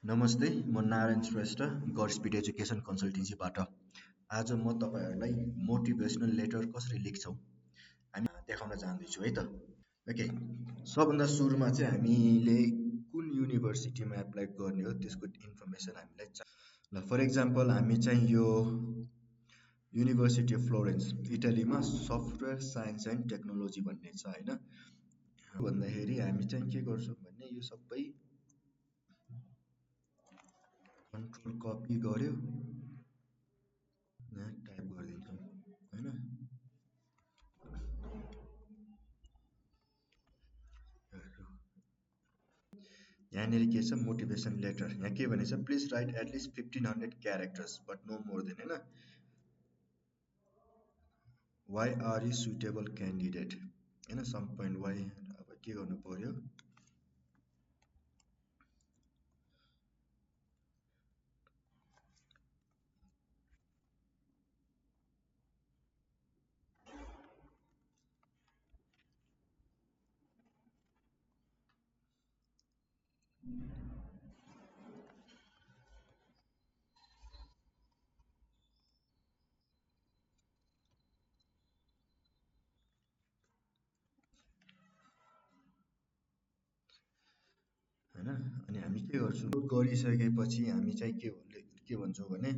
नमस्ते, म नारायण श्रेष्ठ गडस्पिड एजुकेसन कन्सल्टेन्सीबाट। आज म तपाईँहरूलाई मोटिभेसनल लेटर कसरी लेख्छौँ हामी देखाउन चाहँदैछु है त। ओके, सबभन्दा सुरुमा चाहिँ हामीले कुन युनिभर्सिटीमा एप्लाई गर्ने हो त्यसको इन्फर्मेसन हामीलाई चाहिन्छ। ल, फर एक्जाम्पल हामी चाहिँ यो युनिभर्सिटी अफ फ्लोरेन्स इटालीमा सफ्टवेयर साइन्स एन्ड टेक्नोलोजी भन्ने छ होइन। भन्दाखेरि हामी चाहिँ के गर्छौँ भने यो सबै कन्ट्रोल कपी गर्यो, यहाँ टाइप गरिदिन्छौँ होइन। यहाँनिर के छ, मोटिभेसन लेटर। यहाँ के भनेछ, please write at least 1500 characters but no more than होइन। Why are you suitable candidate होइन, सम पोइन्ट वाइ। अब के गर्नु पर्यो, होइन। अनि हामी के गर्छौँ, गरिसकेपछि हामी चाहिँ के भन्छौँ भने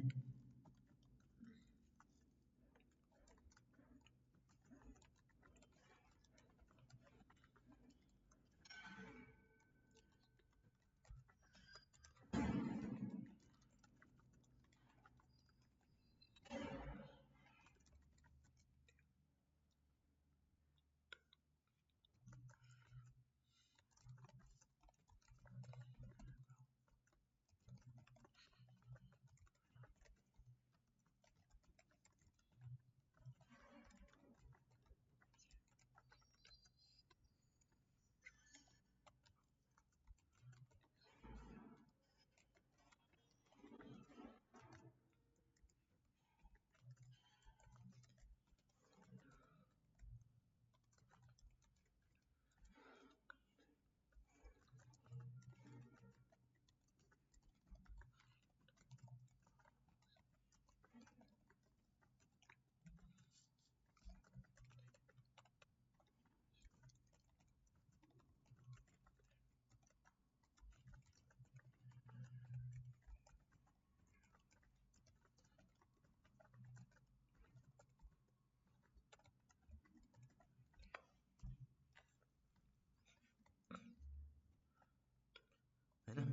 होइन।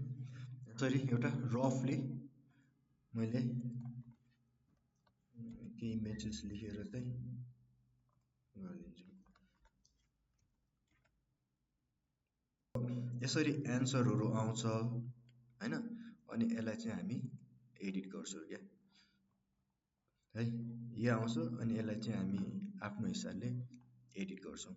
यसरी एउटा रफली मैले केही इमेजेस लेखेर चाहिँ गरिदिन्छु। यसरी एन्सरहरू आउँछ होइन। अनि यसलाई चाहिँ हामी एडिट गर्छौँ क्या है, यो आउँछ अनि यसलाई चाहिँ हामी आफ्नो हिसाबले एडिट गर्छौँ।